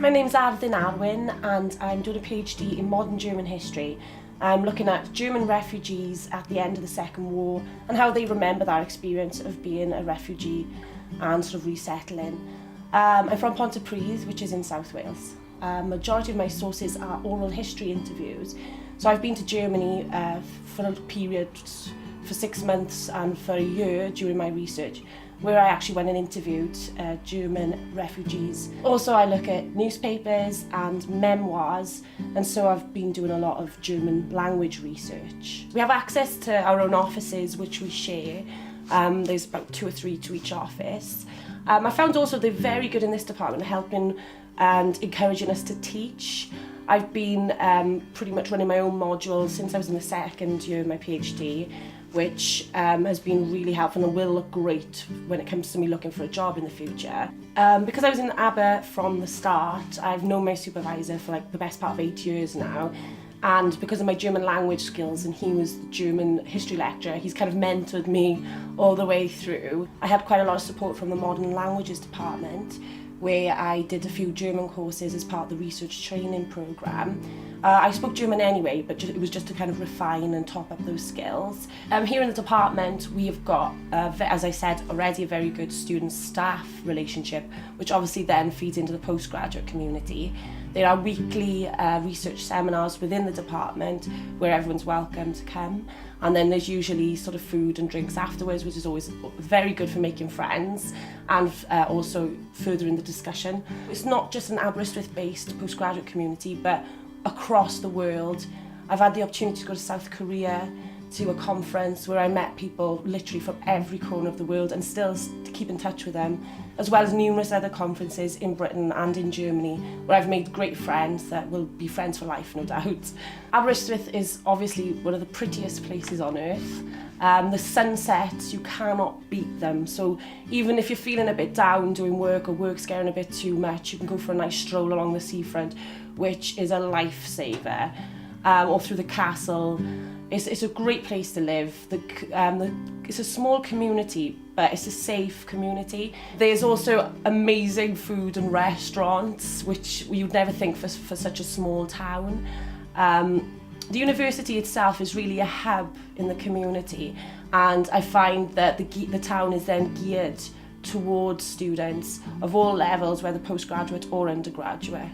My name's Arwyn and I'm doing a PhD in modern German history. I'm looking at German refugees at the end of the Second War and how they remember that experience of being a refugee and sort of resettling. I'm from Pontypridd, which is in South Wales. Majority of my sources are oral history interviews. So I've been to Germany for a period for 6 months and for a year during my research, where I actually went and interviewed German refugees. Also, I look at newspapers and memoirs, and so I've been doing a lot of German language research. We have access to our own offices, which we share. There's about 2 or 3 to each office. I found also they're very good in this department, helping and encouraging us to teach. I've been pretty much running my own modules since I was in the second year of my PhD, which has been really helpful and will look great when it comes to me looking for a job in the future. Because I was in Aber from the start, I've known my supervisor for like the best part of 8 years now, and because of my German language skills, and he was the German history lecturer, he's kind of mentored me all the way through. I had quite a lot of support from the modern languages department, where I did a few German courses as part of the research training programme. I spoke German anyway, but it was just to kind of refine and top up those skills. Here in the department, we have got, as I said already, a very good student-staff relationship, which obviously then feeds into the postgraduate community. There are weekly research seminars within the department where everyone's welcome to come. And then there's usually sort of food and drinks afterwards, which is always very good for making friends and also furthering the discussion. It's not just an Aberystwyth-based postgraduate community, but across the world. I've had the opportunity to go to South Korea to a conference where I met people literally from every corner of the world and still keep in touch with them, as well as numerous other conferences in Britain and in Germany where I've made great friends that will be friends for life, no doubt. Aberystwyth is obviously one of the prettiest places on earth. The sunsets, you cannot beat them. So even if you're feeling a bit down doing work or work's getting a bit too much, you can go for a nice stroll along the seafront, which is a lifesaver, or through the castle. It's a great place to live. It's a small community, but it's a safe community. There's also amazing food and restaurants, which you'd never think for such a small town. The university itself is really a hub in the community, and I find that the town is then geared towards students of all levels, whether postgraduate or undergraduate.